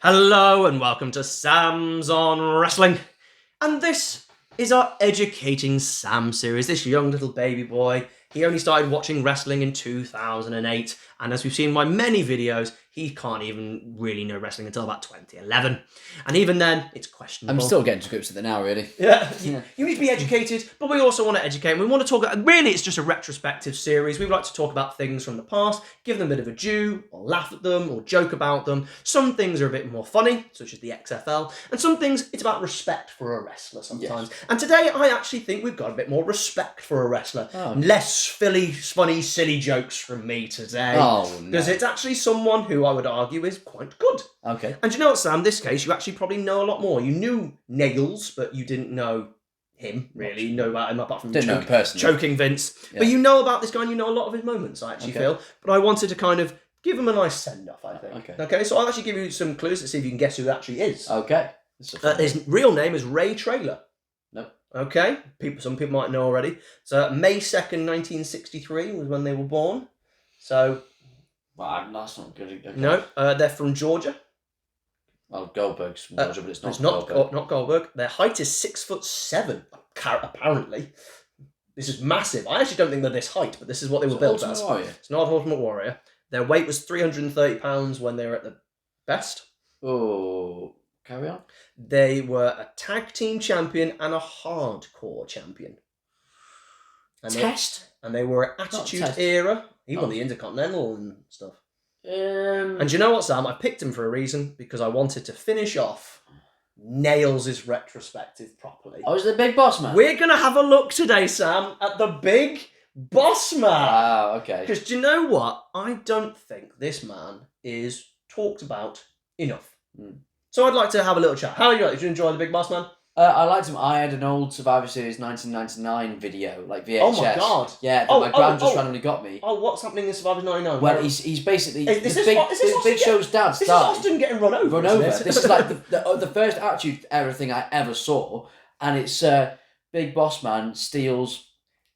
Hello and welcome to Sam's on Wrestling. And this is our Educating Sam series. This young little baby boy, he only started watching wrestling in 2008. And as we've seen by many videos, he can't even really know wrestling until about 2011. And even then, it's questionable. I'm still getting to grips with it now, really. Yeah. You need to be educated, but we also want to educate. We want to talk, really, it's just a retrospective series. We like to talk about things from the past, give them a bit of a due, or laugh at them, or joke about them. Some things are a bit more funny, such as the XFL, and some things, it's about respect for a wrestler sometimes. Yes. And today, I actually think we've got a bit more respect for a wrestler. Oh. Less funny, silly jokes from me today. Oh, no. Because it's actually someone who I would argue is quite good. Okay. And you know what, Sam? In this case, you actually probably know a lot more. You knew Nails, but you didn't know him, really. You know about him apart from know him personally. Choking Vince. Yeah. But you know about this guy and you know a lot of his moments, I actually feel. But I wanted to kind of give him a nice send-off, I think. Okay, so I'll actually give you some clues to see if you can guess who it actually is. Okay. His real name is Ray Traylor. No. Okay, some people might know already. So May 2nd, 1963 was when they were born. So... Well, that's not good. Okay. No, they're from Georgia. Oh, Goldberg's from Georgia, but it's not Goldberg. Not Goldberg. Their height is 6'7", apparently. This is massive. I actually don't think they're this height, but this is what they were built as. It's not Ultimate Warrior. Their weight was 330 pounds when they were at the best. Oh, carry on. They were a tag team champion and a hardcore champion. And they were an Attitude Era. He won the Intercontinental and stuff. And you know what, Sam? I picked him for a reason, because I wanted to finish off Nails' retrospective properly. Oh, is it the Big Bossman? We're going to have a look today, Sam, at the Big Bossman. Wow, okay. Because do you know what? I don't think this man is talked about enough. So I'd like to have a little chat. How are you? Did you enjoy the Big Bossman? I liked him. I had an old Survivor Series 1999 video, like VHS. Oh my god! Yeah, that my gran just randomly got me. Oh, what's happening in Survivor 99? Well, he's basically Big Show's dad. This is Austin getting run over. This is like the first Attitude Era thing I ever saw, and it's Big Bossman steals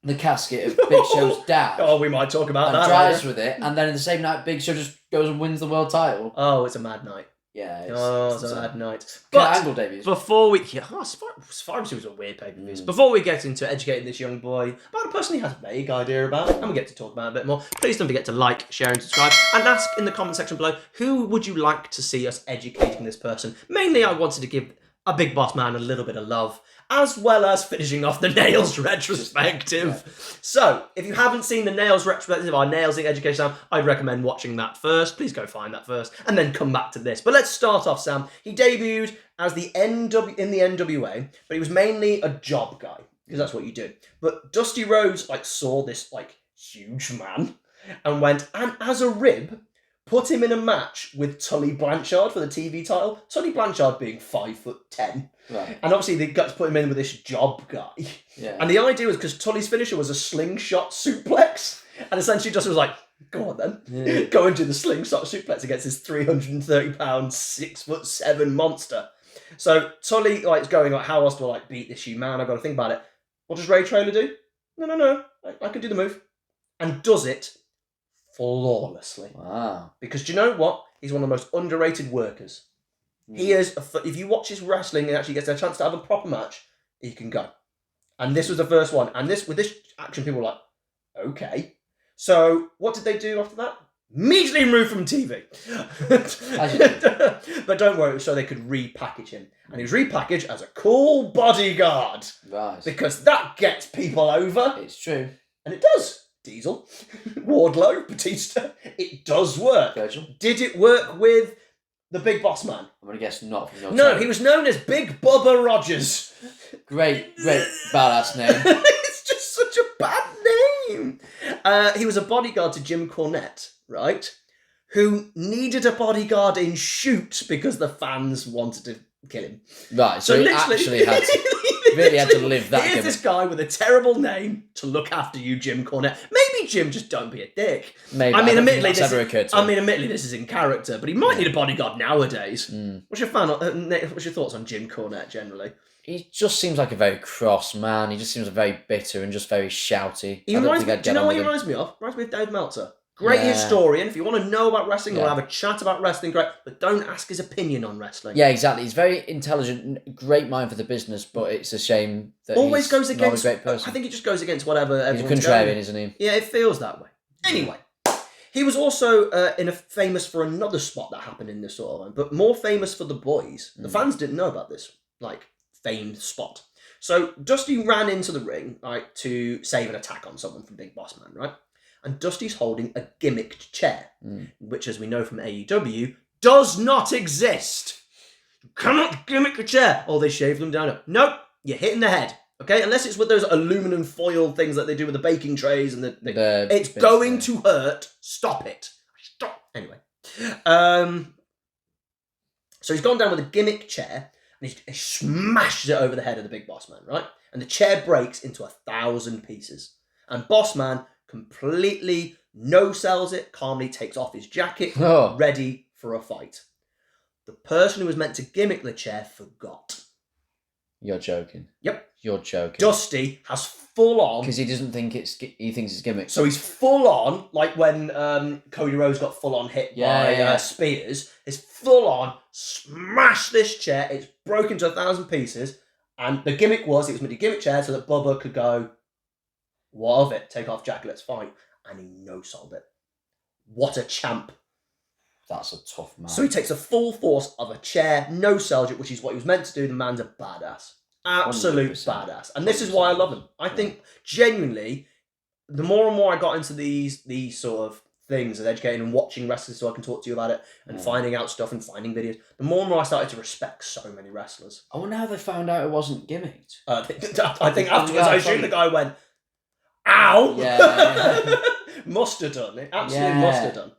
the casket of Big Show's dad. Oh, we might talk about that. Drives with it, and then in the same night, Big Show just goes and wins the world title. Oh, it's a mad night. Yeah, it's a mad night. But Angle debuts. Before we... Survivor Series was a weird pay-per-views. Before we get into educating this young boy about a person he has a vague idea about, and we get to talk about it a bit more, please don't forget to like, share and subscribe, and ask in the comment section below, who would you like to see us educating this person? Mainly, I wanted to give a Big Boss Man a little bit of love, as well as finishing off the Nails retrospective. Yeah. So, if you haven't seen the Nails retrospective, our Nails Education, I'd recommend watching that first. Please go find that first, and then come back to this. But let's start off, Sam. He debuted as in the NWA, but he was mainly a job guy, because that's what you do. But Dusty Rhodes saw this huge man and went, and as a rib, put him in a match with Tully Blanchard for the TV title. Tully Blanchard being 5'10". Right. And obviously they got to put him in with this job guy. Yeah. And the idea was because Tully's finisher was a slingshot suplex. And essentially just was like, go on then. Yeah. Go and do the slingshot suplex against this 330-pound, 6'7" monster. So Tully is going how else do I beat this you man? I've got to think about it. What does Ray Traylor do? No. I can do the move. And does it flawlessly. Wow. Because do you know what? He's one of the most underrated workers. He is, if you watch his wrestling and actually gets a chance to have a proper match, he can go. And this was the first one. And with this action, people were like, okay. So what did they do after that? Immediately removed from TV. But don't worry, so they could repackage him. And he was repackaged as a cool bodyguard. Right. Because that gets people over. It's true. And it does. Diesel, Wardlow, Batista. It does work. Virgil. Did it work with the Big Boss Man? I'm going to guess not. No, he was known as Big Bubba Rogers. Great badass name. It's just such a bad name. He was a bodyguard to Jim Cornette, right? Who needed a bodyguard in Shoot because the fans wanted to kill him. Right, so he actually had to live that. Here's this guy with a terrible name to look after you, Jim Cornette. Maybe Jim, just don't be a dick. Maybe. Admittedly, this is in character, but he might need a bodyguard nowadays. What's your thoughts on Jim Cornette generally? He just seems like a very cross man. He just seems very bitter and just very shouty. Do you know what he reminds me of? Reminds me of Dave Meltzer. Great Yeah. historian. If you want to know about wrestling or Yeah. have a chat about wrestling, great. But don't ask his opinion on wrestling. Yeah, exactly. He's very intelligent, great mind for the business, but it's a shame that Always he's goes not against. a great person. I think he just goes against whatever He's a everyone's contrarian, going. isn't he? Yeah, it feels that way. Anyway, he was also famous for another spot that happened in this sort of line, but more famous for the boys. The fans didn't know about this, like, famed spot. So Dusty ran into the ring, right, to save an attack on someone from Big Boss Man, right? And Dusty's holding a gimmicked chair, which, as we know from AEW, does not exist. You cannot gimmick a chair. Oh, they shave them down. Nope, you're hitting the head. Okay, unless it's with those aluminum foil things that they do with the baking trays and it's going to hurt. Stop it. Stop. Anyway, so he's gone down with a gimmick chair and he smashes it over the head of the Big Boss Man, right? And the chair breaks into 1,000 pieces. And Boss Man completely no-sells it, calmly takes off his jacket, ready for a fight. The person who was meant to gimmick the chair forgot. You're joking. Yep. You're joking. Dusty has full on... Because he doesn't think he thinks it's gimmick. So he's full on, like when Cody Rhodes got full on hit by Spears, he's full on, smash this chair, it's broken to 1,000 pieces, and the gimmick was, it was meant to be a gimmick chair so that Bubba could go, what of it, take off jacket, let's fight, and he no-sold it. What a champ. That's a tough man. So he takes the full force of a chair, no-sells it, which is what he was meant to do. The man's a badass. Absolute 100%. badass. And this is why I love him. I think, genuinely, the more and more I got into these sort of things and educating and watching wrestlers so I can talk to you about it and finding out stuff and finding videos, the more and more I started to respect so many wrestlers. I wonder how they found out it wasn't gimmicked. I think afterwards, I assume the guy went, ow! Yeah. Must have done. It absolutely must have done.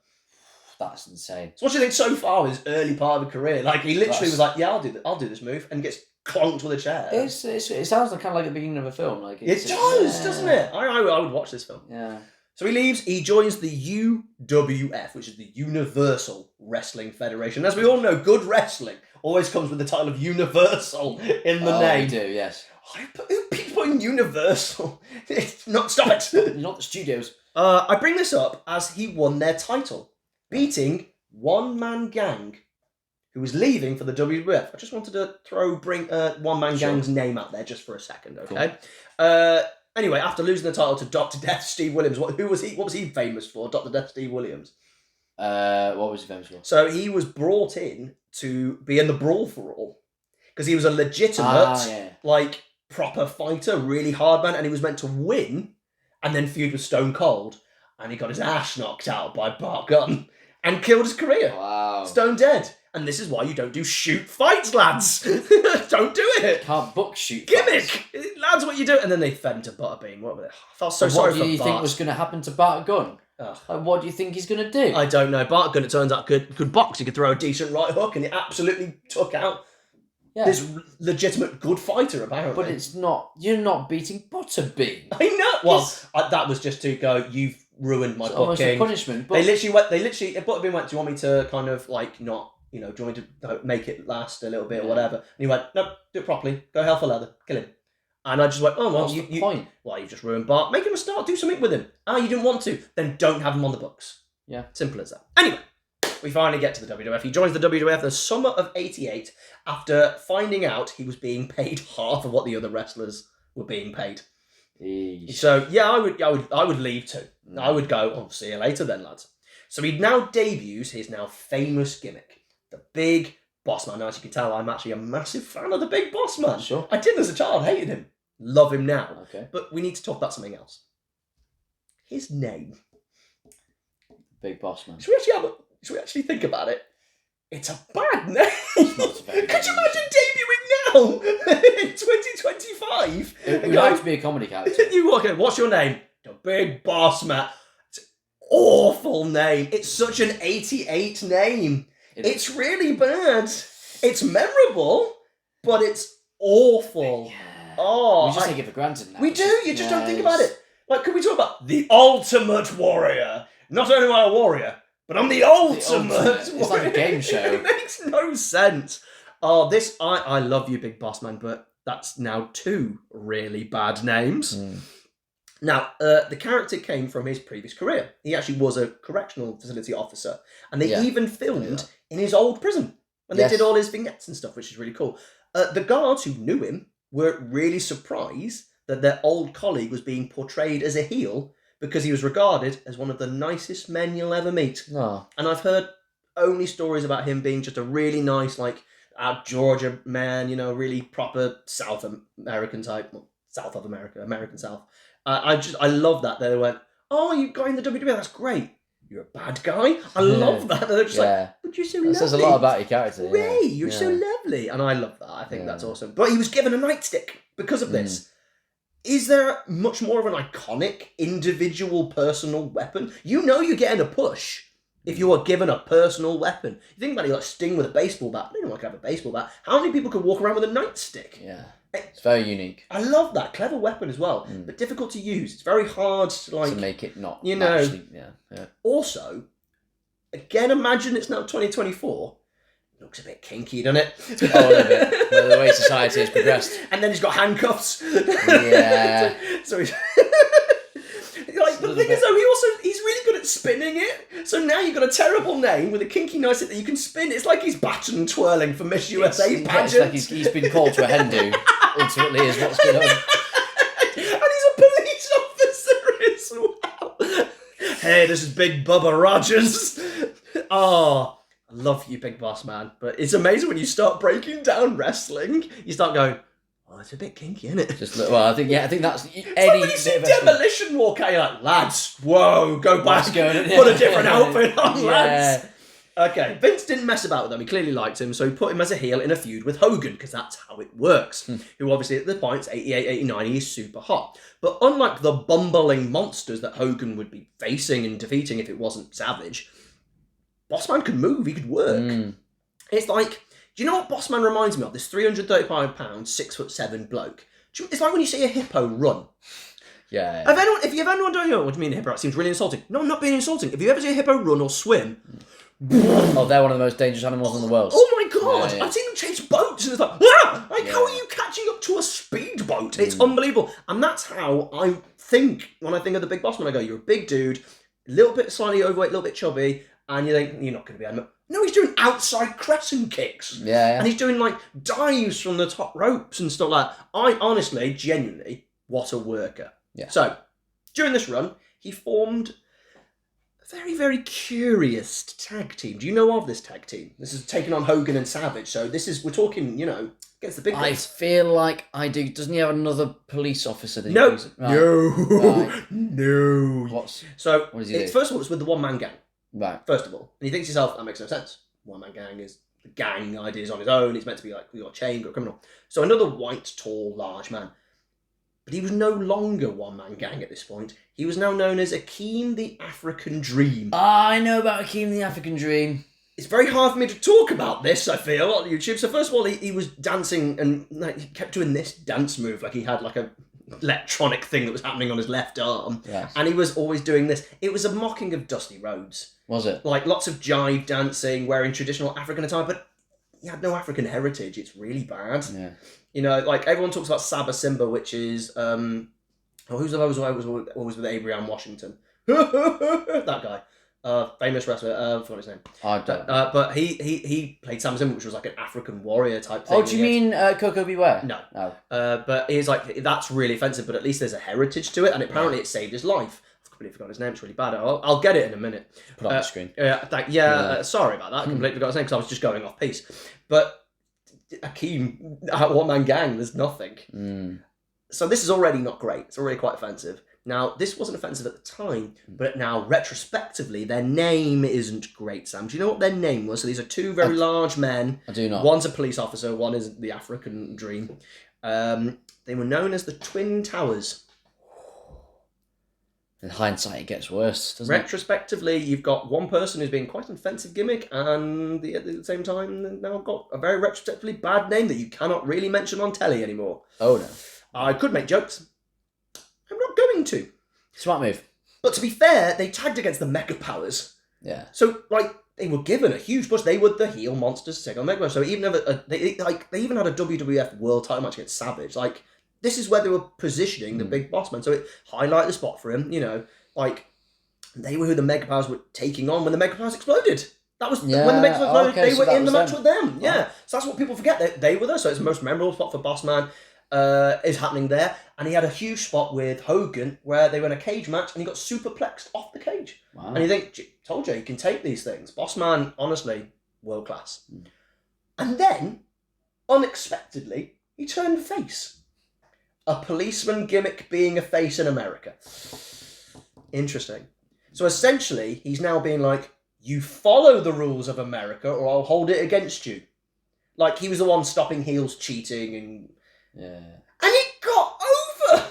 That's insane. So what do you think so far with his early part of his career? Like, he literally was like, yeah, I'll do this move, and gets clonked with a chair. It sounds like kind of like the beginning of a film. Like it does, doesn't it? I would watch this film. Yeah. So he leaves, he joins the UWF, which is the Universal Wrestling Federation. As we all know, good wrestling always comes with the title of Universal in the name. They do, yes. Who people putting Universal? Stop it. Not the studios. I bring this up as he won their title, beating One Man Gang, who was leaving for the WWF. I just wanted to bring One Man Gang's name out there just for a second, okay? Cool. Anyway, after losing the title to Dr. Death Steve Williams, what was he famous for? Dr. Death Steve Williams. What was he famous for? So he was brought in to be in the Brawl for All because he was a legitimate, like, proper fighter, really hard man, and he was meant to win and then feud with Stone Cold, and he got his ass knocked out by Bart Gunn and killed his career. Wow. Stone dead. And this is why you don't do shoot fights, lads. Don't do it. Can't book shoot Gimmick. fights. Lads, what you do? And then they fed him to Butterbean. What were they? I felt so sorry for Bart. What do you think was going to happen to Bart Gunn? What do you think he's going to do? I don't know. Bart Gunn, it turns out, could box. He could throw a decent right hook, and he absolutely took out this legitimate good fighter, apparently. But it's not. You're not beating Butterbean. I know. Well, that was just to go, you've ruined my booking. Almost a punishment. But They literally, Butterbean went, do you want me to kind of, like, not... do you want me to make it last a little bit or whatever? And he went, no, do it properly. Go hell for leather. Kill him. And I just went, oh, well, what's the point? Well, you've just ruined Bart. Make him a start. Do something with him. You didn't want to. Then don't have him on the books. Yeah. Simple as that. Anyway, we finally get to the WWF. He joins the WWF in the summer of '88 after finding out he was being paid half of what the other wrestlers were being paid. Eesh. So, yeah, I would leave too. I would go, see you later then, lads. So he now debuts his now famous gimmick. The Big Boss Man. Now, as you can tell, I'm actually a massive fan of the Big Boss Man. Sure. I did as a child, hated him. Love him now. Okay. But we need to talk about something else. His name. Big Boss Man. Should we actually think about it? It's a bad name. It's a very Could you imagine debuting now in 2025? It would like to be a comedy character. You walk in, what's your name? The Big Boss Man. It's an awful name. It's such an 88 name. It's really bad. It's memorable, but it's awful. Yeah. Oh, we just take it for granted now. We do. You just don't think about it. Like, could we talk about the ultimate warrior? Not only am I a warrior, but I'm the ultimate warrior. It's like a game show. It makes no sense. Oh, I love you, Big Boss Man, but that's now two really bad names. Now, the character came from his previous career. He actually was a correctional facility officer. And they even filmed in his old prison when they did all his vignettes and stuff, which is really cool. The guards who knew him were really surprised that their old colleague was being portrayed as a heel because he was regarded as one of the nicest men you'll ever meet. Oh. And I've heard only stories about him being just a really nice, Georgia man, really proper South American type. Well, South of America, American South. I love that. They went, oh, you got in the WWE, that's great. You're a bad guy. I love that. They're just but you're so lovely. That says a lot about your character. Ray, you're so lovely. And I love that. I think that's awesome. But he was given a nightstick because of this. Is there much more of an iconic individual personal weapon? You're getting a push if you are given a personal weapon. You think about it, like Sting with a baseball bat. I don't want to have a baseball bat. How many people could walk around with a nightstick? Yeah. It's very unique. I love that. Clever weapon as well, but difficult to use. It's very hard to make it not. Actually, yeah. Also, again, imagine it's now 2024. Looks a bit kinky, doesn't it? Oh, a little bit. Well, the way society has progressed. And then he's got handcuffs. Yeah. so he's... the thing is, though, he's really good at spinning it. So now you've got a terrible name with a kinky nicety that you can spin. It's like he's baton twirling for Miss USA pageant. It's like he's been called to a hen do. Ultimately, is what's going on. And he's a police officer as well. Hey, this is Big Bubba Rogers. Oh, I love you, Big Boss Man. But it's amazing when you start breaking down wrestling. You start going, oh, it's a bit kinky, isn't it? I think that's it's like when you see Demolition walk out, you're like, lads, whoa, go back, put a different outfit on, lads. Okay, Vince didn't mess about with him. He clearly liked him, so he put him as a heel in a feud with Hogan, because that's how it works. Who obviously at the point, 88, 89, he's super hot. But unlike the bumbling monsters that Hogan would be facing and defeating if it wasn't Savage, Bossman could move, he could work. It's like, do you know what Bossman reminds me of? This 335 pound, 6'7" bloke. It's like when you see a hippo run. Yeah. If you've anyone doing what do you mean a hippo? That seems really insulting. No, I'm not being insulting. If you ever see a hippo run or swim, oh, they're one of the most dangerous animals in the world. Oh my god! I've seen them chase boats, and it's like, how are you catching up to a speedboat? It's unbelievable, and that's how I think when I think of the Big Bossman. I go, you're a big dude, a little bit slightly overweight, a little bit chubby, and you think you're not going to be animal. No, he's doing outside crescent kicks. Yeah. And he's doing dives from the top ropes and stuff like that. I honestly, genuinely, what a worker. Yeah. So, during this run, he formed a very, very curious tag team. Do you know of this tag team? This is taking on Hogan and Savage. So we're talking, against the big guys. I feel like I do. Doesn't he have another police officer that he No. uses? Right. No. Right. No. What does he do? First of all, it's with the one-man gang. Right. First of all. And he thinks to himself, that makes no sense. One-man gang is the gang idea is on his own. It's meant to be like, you're chained, you're a criminal. So another white, tall, large man. But he was no longer one-man gang at this point. He was now known as Akeem the African Dream. I know about Akeem the African Dream. It's very hard for me to talk about this, I feel, on YouTube. So first of all, he was dancing and he kept doing this dance move. Like he had a electronic thing that was happening on his left arm. Yes. And he was always doing this. It was a mocking of Dusty Rhodes. Was it? Lots of jive dancing, wearing traditional African attire, but he had no African heritage. It's really bad. Yeah. Everyone talks about Saba Simba, which is who's the guy who was with Abraham Washington? That guy. Famous wrestler, I forgot his name. I don't know. But he played Saba Simba, which was like an African warrior type thing. Oh, do you mean Coco Beware? No. No. But he's like, that's really offensive, but at least there's a heritage to it, and apparently it saved his life. I've completely forgotten his name, it's really bad. I'll get it in a minute. Put it on the screen. Sorry about that, I completely forgot his name because I was just going off piece. But Akeem, one-man gang, there's nothing. So this is already not great. It's already quite offensive. Now, this wasn't offensive at the time, but now, retrospectively, their name isn't great, Sam. Do you know what their name was? So these are two very large men. I do not. One's a police officer, one is the African Dream. They were known as the Twin Towers. In hindsight, it gets worse, doesn't it? Retrospectively, you've got one person who's being quite an offensive gimmick, and at the same time, now got a very retrospectively bad name that you cannot really mention on telly anymore. Oh, no. I could make jokes. I'm not going to. Smart move. But to be fair, they tagged against the Mega Powers. Yeah. So, they were given a huge push. They were the heel monsters to take on Mega Powers. So even they even had a WWF World Title match against Savage. this is where they were positioning the Big Boss Man. So it highlighted the spot for him, you know, like they were who the Mega Powers were taking on when the Mega Powers exploded. That was when the Mega Powers exploded, they were in the match with them. Yeah. So that's what people forget. They were there. So it's the most memorable spot for Boss Man is happening there. And he had a huge spot with Hogan where they were in a cage match and he got superplexed off the cage. Wow. And you think, told you, he can take these things. Boss Man, honestly, world class. And then, unexpectedly, he turned face. A policeman gimmick being a face in America. Interesting. So essentially, he's now being like, you follow the rules of America or I'll hold it against you. Like, he was the one stopping heels cheating and... Yeah. And it got over!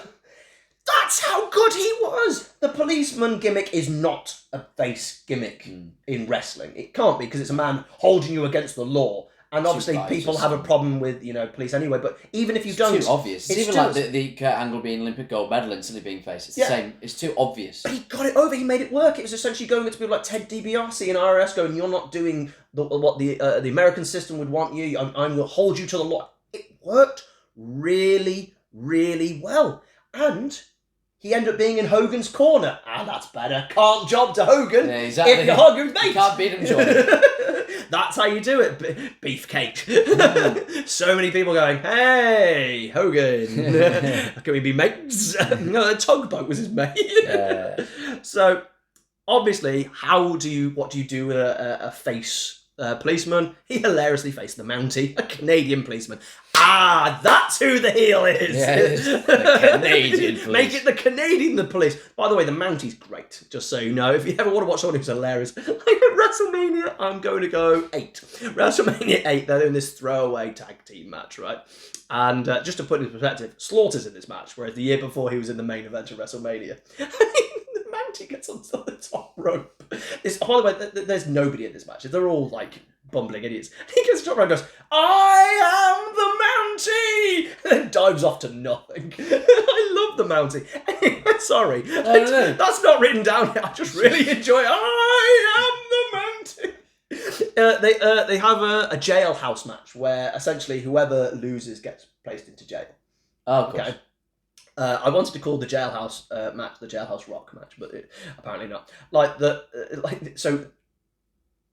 That's how good he was! The policeman gimmick is not a face gimmick in wrestling. It can't be, because it's a man holding you against the law. And obviously people have a problem with, you know, police anyway, but even if you don't... It's too obvious. It's even like the Kurt Angle being Olympic gold medal and suddenly being face. It's the same. It's too obvious. But he got it over. He made it work. It was essentially going to people like Ted DiBiase and IRS going, you're not doing what the American system would want you. I'm going to hold you to the law. It worked really, really well. And he ended up being in Hogan's corner. Ah, that's better. Can't job to Hogan. Yeah, exactly. If you're Hogan's mate. You can't beat him, Jordan. That's how you do it, beefcake. So many people going, hey, Hogan, can we be mates? No, Tugboat was his mate. So, obviously, what do you do with a face policeman? He hilariously faced the Mountie, a Canadian policeman. Ah, that's who the heel is. Yes, the Canadian police. Make it the Canadian the police. By the way, the Mountie's great, just so you know. If you ever want to watch someone who's hilarious, like at WrestleMania, I'm going to go 8. WrestleMania 8, they're doing this throwaway tag team match, right? And just to put it in perspective, Slaughter's in this match, whereas the year before he was in the main event of WrestleMania. The Mountie gets onto the top rope. By the way, there's nobody in this match. They're all like bumbling idiots. He gets to the top rope and goes, I am the Mountie! And then dives off to nothing. I love the Mountie. Anyway, sorry. That's not written down here. I just really enjoy I am the Mountie. They have a jailhouse match where essentially whoever loses gets placed into jail. Oh, of course. Okay. I wanted to call the jailhouse match the Jailhouse Rock match, but apparently not. So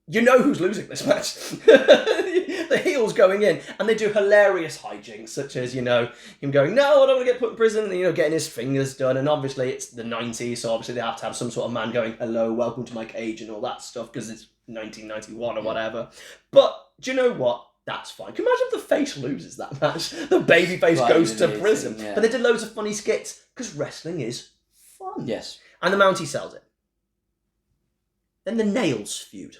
you know who's losing this match. The heel's going in, and they do hilarious hijinks, such as, you know, him going, no, I don't want to get put in prison, and, you know, getting his fingers done, and obviously it's the 90s, so obviously they have to have some sort of man going, hello, welcome to my cage, and all that stuff, because it's 1991 or whatever. But, do you know what? That's fine. Can you imagine if the face loses that match? The babyface goes to prison. Yeah. But they did loads of funny skits, because wrestling is fun. Yes. And the Mountie sells it. Then the Nails feud.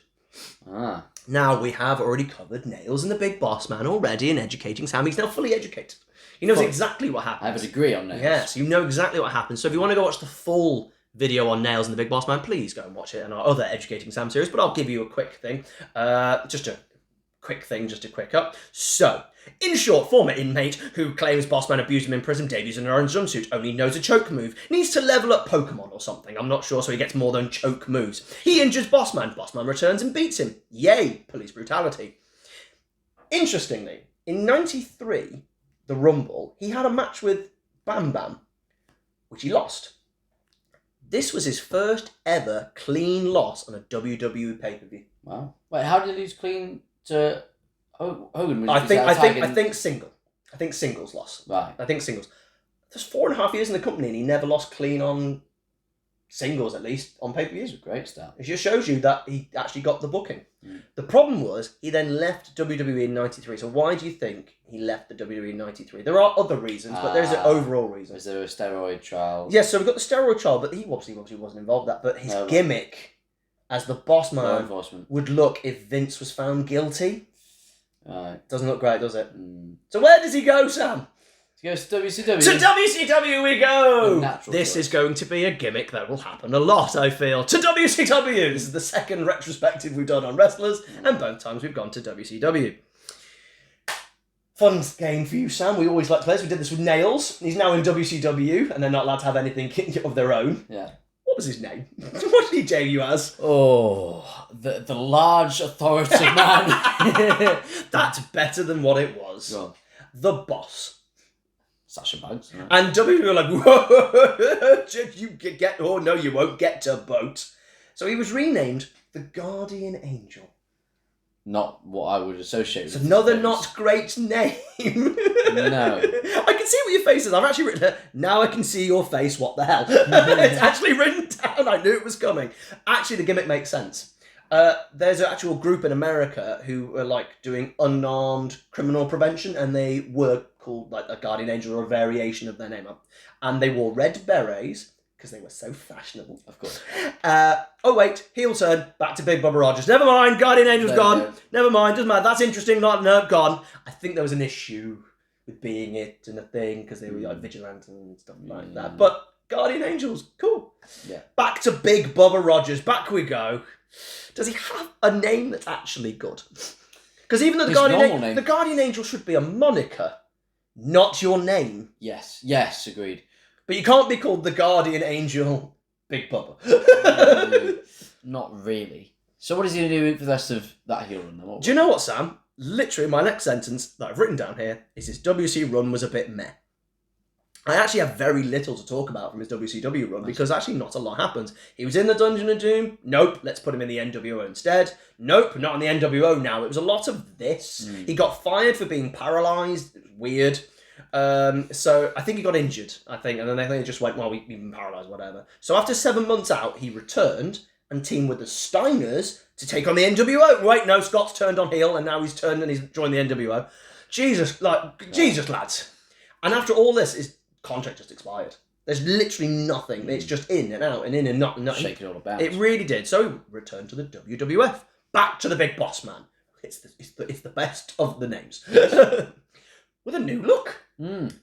Ah. Now, we have already covered Nails and the Big Boss Man already and educating Sam. He's now fully educated. He knows exactly what happens. I have a degree on Nails. Yes, you know exactly what happens. So if you want to go watch the full video on Nails and the Big Boss Man, please go and watch it and our other Educating Sam series. But I'll give you a quick thing. Just a quick up. So, in short, former inmate who claims Bossman abused him in prison debuts in an orange jumpsuit, only knows a choke move, needs to level up Pokemon or something, I'm not sure, so he gets more than choke moves. He injures Bossman returns and beats him. Yay, police brutality. Interestingly, in 93, the Rumble, he had a match with Bam Bam, which he lost. This was his first ever clean loss on a WWE pay-per-view. Wow. Wait, how did he lose clean to Hogan? I think single. I think singles loss. Right. I think singles. There's 4.5 years in the company and he never lost clean on singles, at least, on pay-per-views. Great start. It just shows you that he actually got the booking. The problem was, he then left WWE in 93. So why do you think he left the WWE in 93? There are other reasons, but there's an overall reason. Was there a steroid trial? Yes, so we've got the steroid trial, but he obviously wasn't involved in that. But his gimmick as the boss man would look if Vince was found guilty. Doesn't look great, does it? So where does he go, Sam? He goes to WCW. To WCW we go! This is going to be a gimmick that will happen a lot, I feel. To WCW! This is the second retrospective we've done on wrestlers, and both times we've gone to WCW. Fun game for you, Sam. We always like to play this. We did this with Nails. He's now in WCW, and they're not allowed to have anything of their own. Yeah. What was his name? What did he dare you as? Oh, the large authoritative man. That's better than what it was. Go on. The Boss. Sasha Banks. Yeah. And WWE were like, whoa, you get, oh no, you won't get to boat. So he was renamed the Guardian Angel. Not what I would associate with. It's another not great name. No. I can see what your face is. I've actually written it. Now I can see your face. What the hell? It's actually written down. I knew it was coming. Actually, the gimmick makes sense. There's an actual group in America who are like doing unarmed criminal prevention, and they were called like a Guardian Angel or a variation of their name. And they wore red berets because they were so fashionable. Of course. Oh wait, heel turn, back to Big Bubba Rogers. Never mind, Guardian Angel's gone. No. Never mind, doesn't matter. That's interesting. No, gone. I think there was an issue with being it and a thing because they were like vigilantes and stuff like that. But Guardian Angel's cool. Yeah. Back to Big Bubba Rogers. Back we go. Does he have a name that's actually good? Because even though the Guardian Angel should be a moniker, not your name. Yes, agreed. But you can't be called the Guardian Angel Big Bubba. Not really. So what is he going to do for the rest of that heel run then? Do you know what, Sam? Literally, my next sentence that I've written down here is his WC run was a bit meh. I actually have very little to talk about from his WCW run because actually not a lot happens. He was in the Dungeon of Doom. Nope, let's put him in the NWO instead. Nope, not in the NWO now. It was a lot of this. He got fired for being paralysed. It was weird. So I think he got injured, and then they just went, well, we've been paralysed, whatever. So after 7 months out, he returned and teamed with the Steiners to take on the NWO. Wait, no, Scott's turned on heel, and now he's turned and he's joined the NWO. Jesus, lads. And after all this, his contract just expired. There's literally nothing. It's just in and out and in and not. Shaking all about. It really did. So he returned to the WWF. Back to the Big Boss Man. It's the best of the names. With a new look.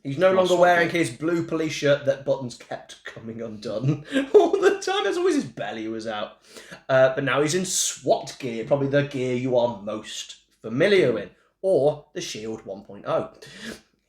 He's no longer wearing his blue police shirt that buttons kept coming undone all the time. There's always his belly was out. But now he's in SWAT gear, probably the gear you are most familiar with, or the Shield 1.0.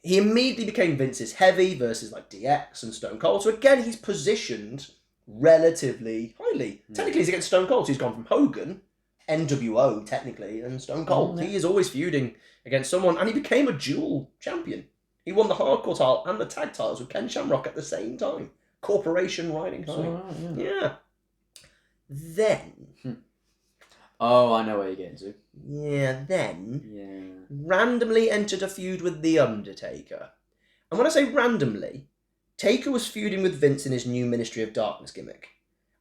He immediately became Vince's heavy versus like DX and Stone Cold. So again, he's positioned relatively highly. Technically, he's against Stone Cold. So he's gone from Hogan, NWO technically, and Stone Cold. He is always feuding against someone, and he became a dual champion. He won the hardcore title and the tag titles with Ken Shamrock at the same time. Corporation riding high. Yeah. Then. Oh, I know where you're getting to. Yeah, then. Randomly entered a feud with The Undertaker. And when I say randomly, Taker was feuding with Vince in his new Ministry of Darkness gimmick.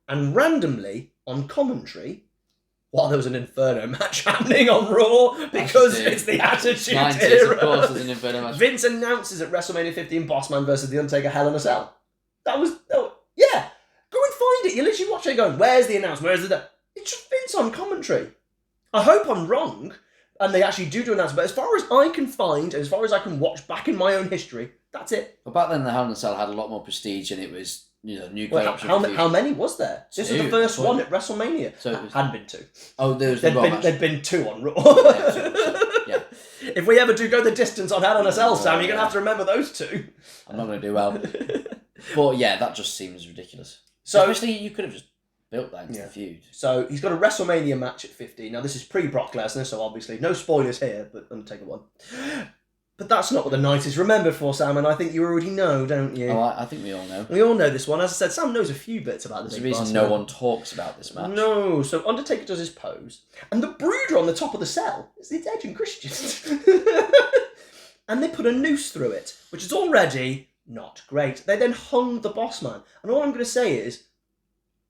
And randomly, on commentary, while there was an Inferno match happening on Raw, because it's the Attitude Era. Of course, there's an Inferno match. Vince announces at WrestleMania 15 Bossman versus The Undertaker Hell in a Cell. Go and find it. You're literally watching it going, where's the announcement? It's just Vince on commentary. I hope I'm wrong, and they actually do announce, but as far as I can find, as far as I can watch back in my own history, that's it. But back then, the Hell in a Cell had a lot more prestige, and it was, nuclear option. How many was there? This was the first one at WrestleMania. So it hadn't been two. Oh, there's the Raw match. There'd been two on Raw. Yeah. If we ever do go the distance on Hell in a Cell, Sam, you're going to have to remember those two. I'm not going to do well. But yeah, that just seems ridiculous. So especially, you could have just built that into the feud. So he's got a WrestleMania match at 15. Now, this is pre-Brock Lesnar, so obviously no spoilers here, but Undertaker won. But that's not what the night is remembered for, Sam, and I think you already know, don't you? Oh, I think we all know. We all know this one. As I said, Sam knows a few bits about this. There's a reason no one talks about this match. No, so Undertaker does his pose, and the brooder on the top of the cell, it's Edge and Christian. And they put a noose through it, which is already not great. They then hung the Bossman, and all I'm going to say is,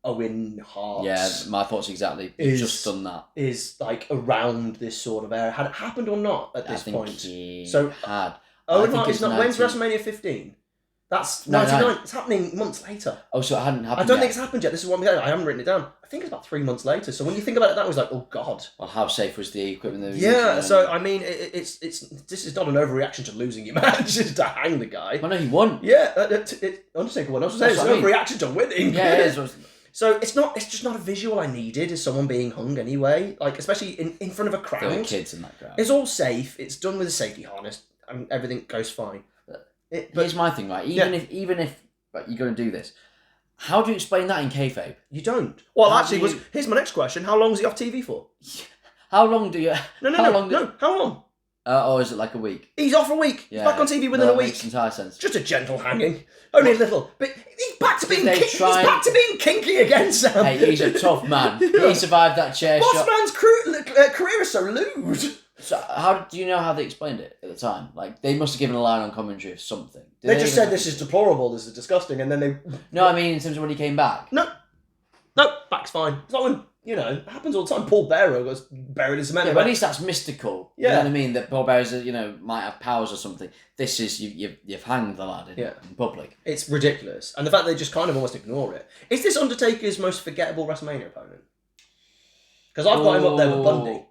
Owen Hart. Yeah, my thoughts exactly. He's just done that. Is like around this sort of area. Had it happened or not at this point? So had. Owen Hart is not. When's WrestleMania 15? That's 99. No. It's happening months later. Oh, so it hadn't happened. I don't think it's happened yet. This is what I'm saying. I haven't written it down. I think it's about 3 months later. So when you think about it, that was like, oh god. Well, how safe was the equipment they were using? So I mean, it's this is not an overreaction to losing your match. It's to hang the guy. Well, no, he won. Yeah, Undertaker won. I was saying it's an overreaction to winning. Yeah, it is. So it's just not a visual I needed as someone being hung anyway. Like, especially in front of a crowd. There were kids in that crowd. It's all safe. It's done with a safety harness. And everything goes fine. But here's my thing, right? Even if you're going to do this, how do you explain that in kayfabe? You don't. Well, here's my next question. How long is he off TV for? How long do you... No. How long? Or is it like a week? He's off a week. Yeah. He's back on TV within a week. Makes entire sense. Just a gentle hanging. Only a little. But he's back to being He's back to being kinky again, Sam. Hey, he's a tough man. He survived that chair shot. Bossman's career is so lewd. So how do you know how they explained it at the time? Like, they must have given a line on commentary of something. Did They just even- said this is deplorable, this is disgusting, and then they... No, I mean in terms of when he came back. No, back's fine. It's not when, it happens all the time. Paul Bearer was buried in cement. Yeah, but at least that's mystical. Yeah. You know what I mean? That Paul Bearers, might have powers or something. This is, you've hanged the lad in public. It's ridiculous. And the fact they just kind of almost ignore it. Is this Undertaker's most forgettable WrestleMania opponent? Because I've got him up there with Bundy.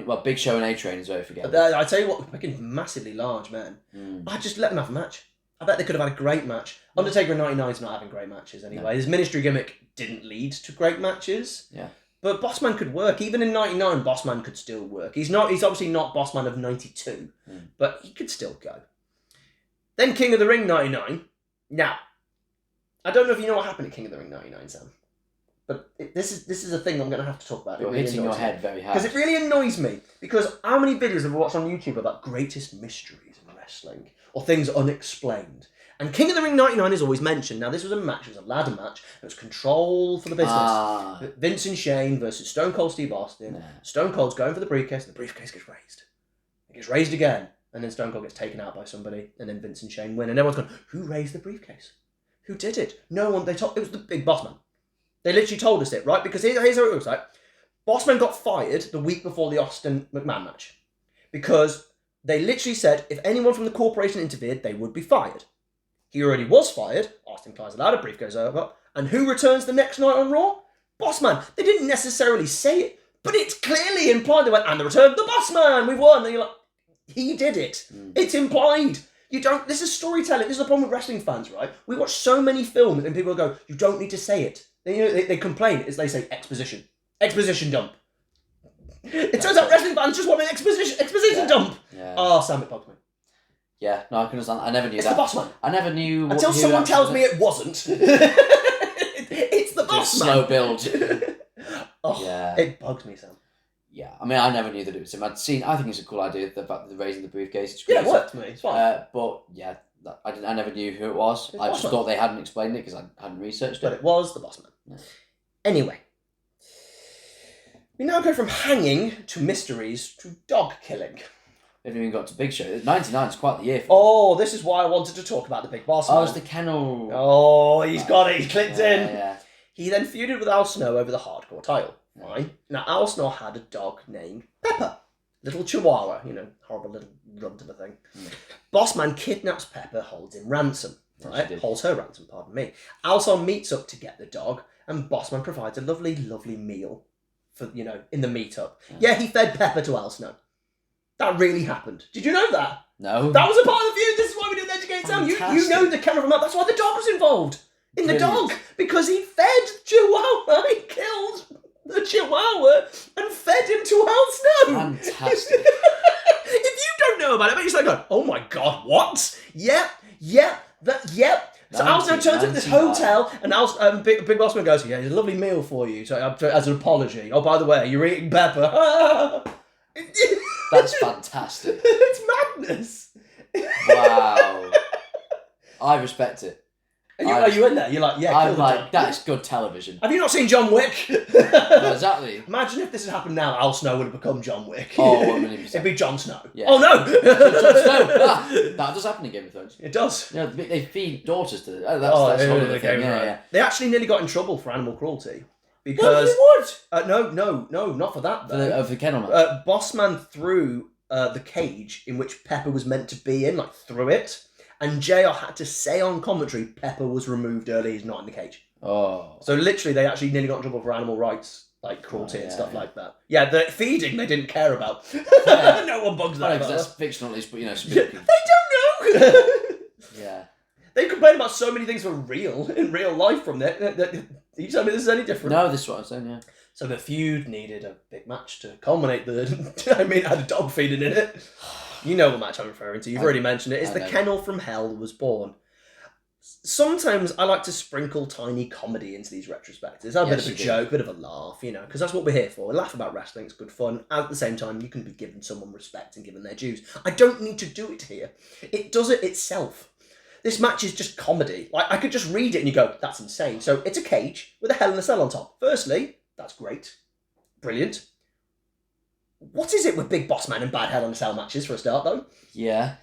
Well, Big Show and A-Train is very forgettable. I tell you what, making massively large men. I just let them have a match. I bet they could have had a great match. Undertaker in '99 is not having great matches anyway. No. His ministry gimmick didn't lead to great matches. Yeah. But Bossman could work. Even in '99, Bossman could still work. He's obviously not Bossman of '92, but he could still go. Then King of the Ring '99. Now, I don't know if you know what happened at King of the Ring '99, Sam. But this is a thing I'm going to have to talk about. You're hitting your head very hard. Because it really annoys me. Because how many videos have I watched on YouTube about greatest mysteries in wrestling? Or things unexplained? And King of the Ring '99 is always mentioned. Now, this was a match. It was a ladder match. It was control for the business. Vince and Shane versus Stone Cold Steve Austin. Yeah. Stone Cold's going for the briefcase, and the briefcase gets raised. It gets raised again. And then Stone Cold gets taken out by somebody. And then Vince and Shane win. And everyone's going, who raised the briefcase? Who did it? No one. It was the big Bossman. They literally told us it, right? Because here's how it looks like. Bossman got fired the week before the Austin-McMahon match. Because they literally said if anyone from the corporation interfered, they would be fired. He already was fired. Austin climbs the ladder, brief goes over. And who returns the next night on Raw? Bossman. They didn't necessarily say it, but it's clearly implied. They went, and the return of the Bossman. We've won. And you're like, he did it. It's implied. This is storytelling. This is the problem with wrestling fans, right? We watch so many films and people go, you don't need to say it. They complain. They say exposition. Exposition dump. It turns out wrestling fans just want an exposition dump. Yeah. Oh, Sam, it bugs me. Yeah, no, I can understand. I never knew It's that. the Bossman. I never knew. Until someone tells me it wasn't. It's the Bossman. Slow build. Yeah. It bugs me, Sam. Yeah, I mean, I never knew that it was him. I think it's a cool idea, the fact that they're raising the briefcase. It's great. Yeah, it worked for me. It's fine. But yeah, I never knew who it was. It's I just Bossman. thought they hadn't explained it because I hadn't researched But it. it was the Bossman. Yeah. Anyway. We now go from hanging to mysteries to dog killing. We haven't even got to Big Show. 99 is quite the year for Oh, this is why I wanted to talk about the Big Boss. Oh, it's the kennel. Oh, he's got it. He's clicked in. Yeah. He then feuded with Al Snow over the hardcore title. Right? Now, Al Snow had a dog named Pepper. Little Chihuahua. Horrible little runt of a thing. Bossman kidnaps Pepper, holds him ransom. Right? Holds her ransom, pardon me. Alson meets up to get the dog, and Bossman provides a lovely, lovely meal for, in the meetup. Yeah, he fed Pepper to Al Snow. That really happened. Did you know that? No. That was a part of the feud. This is why we do the Educate Sam. You know the camera from that. That's why the dog was involved. In the dog. Because he fed Chihuahua. He killed the Chihuahua and fed him to Al Snow. Fantastic. If you don't know about it, you're just like, oh my God, what? Yep. So Al Snow turns up at this hotel, and Big Bossman goes, yeah, here's a lovely meal for you, so as an apology. Oh, by the way, you're eating Pepper. That's fantastic. It's madness. Wow. I respect it. Are you in there? You're like, yeah, I'm kill like, that's good television. Have you not seen John Wick? No, exactly. Imagine if this had happened now, Al Snow would have become John Wick. Oh, 1,000,000%. It'd be Jon Snow. Yeah. Oh, no! Jon Snow. That does happen in Game of Thrones. It does. They feed daughters to that's another thing. Yeah. They actually nearly got in trouble for animal cruelty. Because... No, not for that, though. For the kennel man. Bossman threw the cage in which Pepper was meant to be in, threw it. And JR had to say on commentary, Pepper was removed early, he's not in the cage. Oh. So literally, they actually nearly got in trouble for animal rights, cruelty and stuff like that. Yeah, the feeding they didn't care about. Yeah. No one bugs that about. That's fictional, at least, but spooky. They don't know! Yeah. They complain about so many things for real, in real life from that. You tell me this is any different? No, this is what I'm saying, yeah. So the feud needed a big match to culminate it had a dog feeding in it. You know the match I'm referring to. You've already mentioned it. It's the Kennel from Hell was born. Sometimes I like to sprinkle tiny comedy into these retrospectives. Have a bit Yes, of a you do. joke, a bit of a laugh, you know, because that's what we're here for. We laugh about wrestling, it's good fun. At the same time, you can be giving someone respect and given their dues. I don't need to do it here. It does it itself. This match is just comedy. Like, I could just read it and you go, that's insane. So it's a cage with a Hell in a Cell on top. Firstly, that's great. Brilliant. What is it with Big Boss Man and bad Hell in a Cell matches for a start, though? Yeah.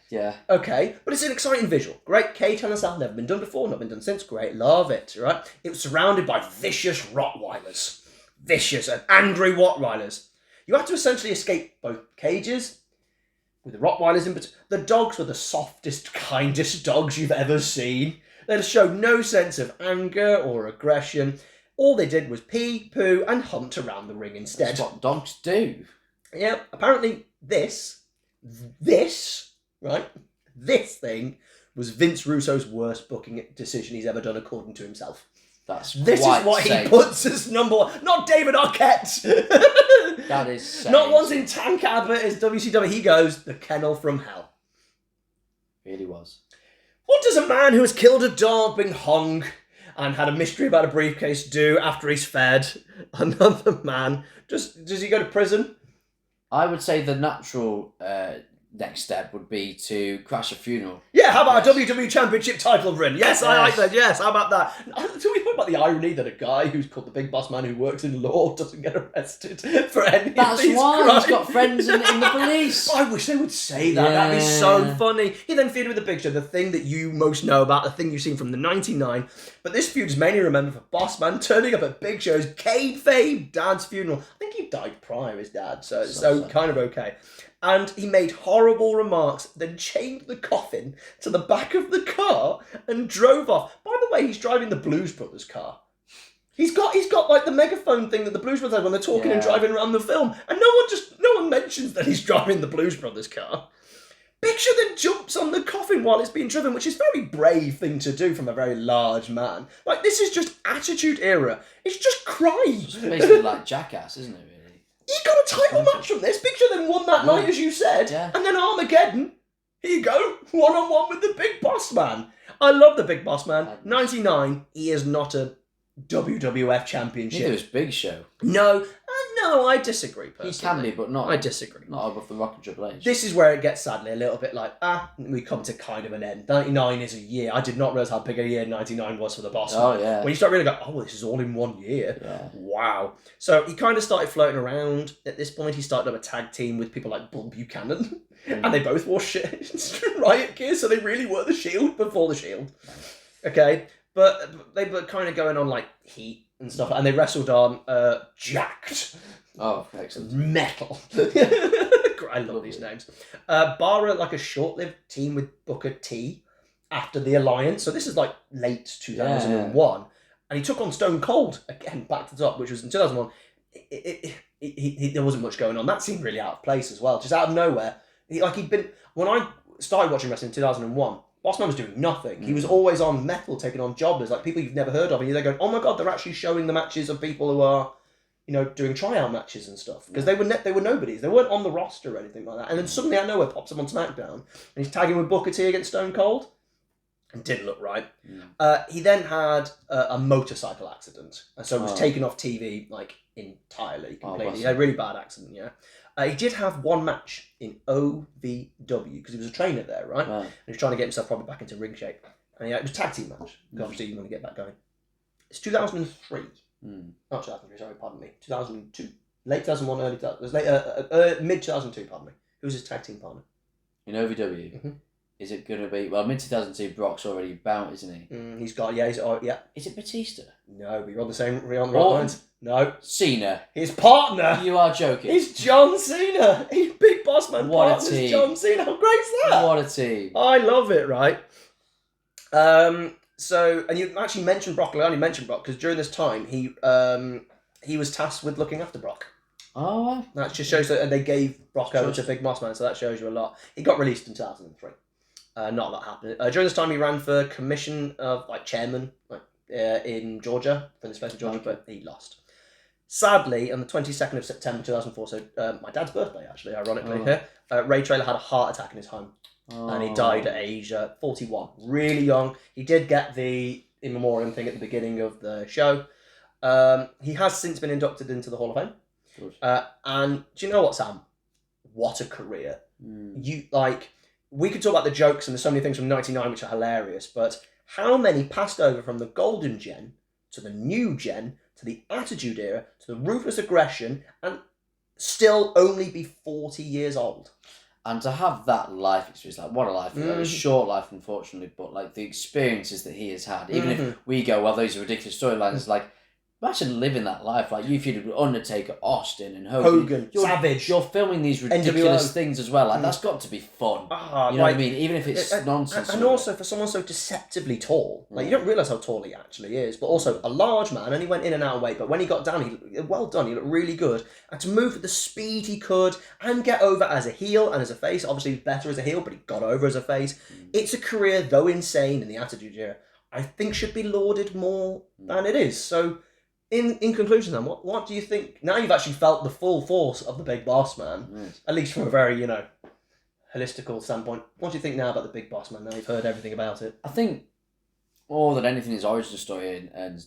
Okay, but it's an exciting visual. Great cage Hell in a Cell, never been done before, not been done since. Great, love it, right? It was surrounded by vicious Rottweilers. Vicious and angry Rottweilers. You had to essentially escape both cages, with the Rottweilers in between. The dogs were the softest, kindest dogs you've ever seen. They showed no sense of anger or aggression. All they did was pee, poo, and hunt around the ring instead. That's what dogs do. Yeah, apparently this thing was Vince Russo's worst booking decision he's ever done, according to himself. This is what he puts as number one. Not David Arquette. That is sane. Not wanting Tank Abbott as WCW. He goes, the kennel from hell. Really was. What does a man who has killed a dog, been hung, and had a mystery about a briefcase do after he's fed another man? Does he go to prison? I would say the natural next step would be to crash a funeral. Yeah, how about a WWE Championship title run? Yes, I like that. Yes, how about that? Do we talk about the irony that a guy who's called the Big Boss Man who works in law doesn't get arrested for any That's of these why crimes? he's got friends in the police. I wish they would say that. That'd be so funny. He then feuded with the Big Show, the thing that you most know about, the thing you've seen from the 99. But this feud is mainly remembered for Boss Man turning up at Big Show's kayfabe dad's funeral. I think he died prior, his dad, so kind of okay. And he made horrible remarks, then chained the coffin to the back of the car and drove off. By the way, he's driving the Blues Brothers car. He's got like the megaphone thing that the Blues Brothers have when they're talking and driving around the film, and no one mentions that he's driving the Blues Brothers car. Big Show then jumps on the coffin while it's being driven, which is a very brave thing to do from a very large man. Like, this is just Attitude Era. It's just crime. It's basically like Jackass, isn't it, really? He got a title match from this. Big Show then won that night, as you said. Yeah. And then Armageddon. Here you go. One-on-one with the Big Boss Man. I love the Big Boss Man. 99, he is not a WWF Championship. Neither is Big Show. No, I disagree personally. He can be, but not. I disagree. Not above the Rock and Triple H. This is where it gets sadly a little bit like, we come to kind of an end. 99 is a year. I did not realise how big a year 99 was for the Boss Man. Oh, yeah. When you start really go, this is all in 1 year. Yeah. Wow. So he kind of started floating around. At this point, he started up a tag team with people like Bull Buchanan. And they both wore riot gear, so they really were the Shield before the Shield. Okay? But they were kind of going on like Heat and stuff, and they wrestled on Jacked. Oh, excellent. Metal. I love these names. Barra, like a short-lived team with Booker T after the Alliance. So this is like late 2001. Yeah. And he took on Stone Cold, again, back to the top, which was in 2001. There wasn't much going on. That seemed really out of place as well, just out of nowhere. When I started watching wrestling in 2001, Bossman was doing nothing. He was always on Metal, taking on jobbers, like people you've never heard of. And you're there going, oh my God, they're actually showing the matches of people who are, doing tryout matches and stuff. Because they were nobodies. They weren't on the roster or anything like that. And then suddenly out of nowhere pops up on SmackDown. And he's tagging with Booker T against Stone Cold. And didn't look right. He then had a motorcycle accident. And so was taken off TV, entirely, completely. He had a really bad accident, yeah. He did have one match in OVW, because he was a trainer there, right? And he was trying to get himself probably back into ring shape. And it was a tag team match. Obviously, you want to get back going. It's 2003. Not 2003, sorry, pardon me. 2002. Late 2001, early 2000. It was later, mid-2002, pardon me. Who was his tag team partner? In OVW? Mm-hmm. Is it going to be... Well, mid-2002, Brock's already bound, isn't he? He's got... Yeah, yeah. Is it Batista? No, but you're on the right lines. No. Cena. His partner. You are joking. He's John Cena. He's Big Boss Man. What a team. John Cena. How great is that? What a team. I love it, right? So, and you actually mentioned Brock. I only mentioned Brock because during this time, he was tasked with looking after Brock. Oh. That just shows that, and they gave Brock over to Big Boss Man, so that shows you a lot. He got released in 2003. Not that happened. During this time, he ran for commission of chairman in Georgia, for this place in Georgia, but he lost. Sadly, on the 22nd of September 2004, so my dad's birthday, actually, ironically, Ray Traylor had a heart attack in his home. and he died at age 41. Really young. He did get the in memoriam thing at the beginning of the show. He has since been inducted into the Hall of Fame. And do you know what, Sam? What a career. We could talk about the jokes, and there's so many things from 99 which are hilarious, but how many passed over from the golden gen to the new gen to the attitude era to the ruthless aggression and still only be 40 years old? And to have that life experience, like what a life, a short life unfortunately, but like the experiences that he has had, even if we go, well, those are ridiculous storylines, like imagine living that life. Like you feel Undertaker, Austin, and Hogan, Savage. You're filming these ridiculous NWO. things as well. Like that's got to be fun. You know what I mean? Even if it's nonsense. And also for someone so deceptively tall, like you don't realise how tall he actually is. But also a large man, and he went in and out of weight. But when he got down, well done. He looked really good, and to move at the speed he could and get over as a heel and as a face. Obviously, he's better as a heel, but he got over as a face. It's a career, though insane in the Attitude Era, I think should be lauded more than it is. So. In conclusion, then, what do you think? Now you've actually felt the full force of the Big Boss Man, at least from a very, holistical standpoint. What do you think now about the Big Boss Man? Now you've heard everything about it. I think more than anything, his origin story, and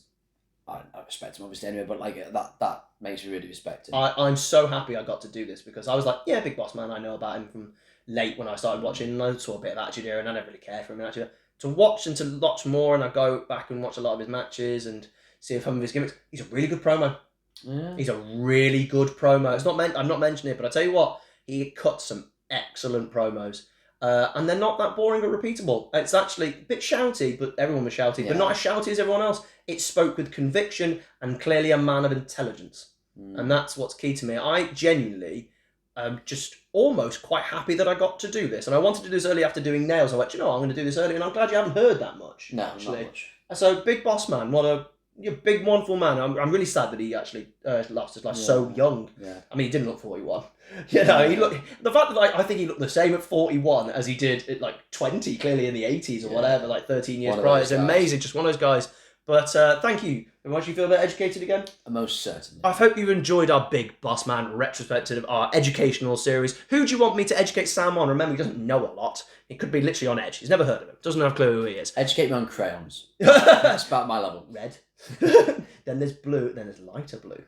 I respect him obviously anyway, but like that makes me really respect him. I'm so happy I got to do this because I was like, yeah, Big Boss Man. I know about him from late when I started watching, and I saw a bit of Attitude Era, and I never really cared for him. Actually, to watch and to watch more, and I go back and watch a lot of his matches and see some of his gimmicks. He's a really good promo. Yeah. He's a really good promo. It's not I'm not mentioning it, but I tell you what, he cuts some excellent promos, and they're not that boring or repeatable. It's actually a bit shouty, but everyone was shouty, but not as shouty as everyone else. It spoke with conviction and clearly a man of intelligence, and that's what's key to me. I genuinely am just almost quite happy that I got to do this, and I wanted to do this early after doing Nails. I went, I'm going to do this early, and I'm glad you haven't heard that much. No, actually. not much. So, Big Boss Man, what a big, wonderful man. I'm really sad that he actually lost his life so young. Yeah. I mean, he didn't look 41. He looked. The fact that I think he looked the same at 41 as he did at 20, clearly in the 80s or whatever, 13 years prior. It's amazing. Just one of those guys. But thank you. How much you feel a bit educated again? Most certainly. I hope you enjoyed our Big Boss Man retrospective, our educational series. Who do you want me to educate Sam on? Remember, he doesn't know a lot. He could be literally on edge. He's never heard of him. Doesn't have a clue who he is. Educate me on crayons. That's about my level. Red. Then there's blue. Then there's lighter blue.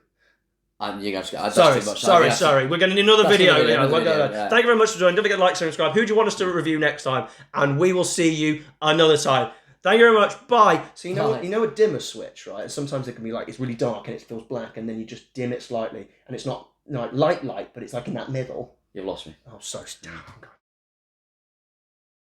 You're going to Sorry. We're going to need another video. Thank Yeah. you very much for joining. Don't forget to like, subscribe. Who do you want us to review next time? And we will see you another time. Thank you very much. Bye. So you know a dimmer switch, right? Sometimes it can be it's really dark and it feels black, and then you just dim it slightly, and it's not light, but it's in that middle. You've lost me. Oh, so damn.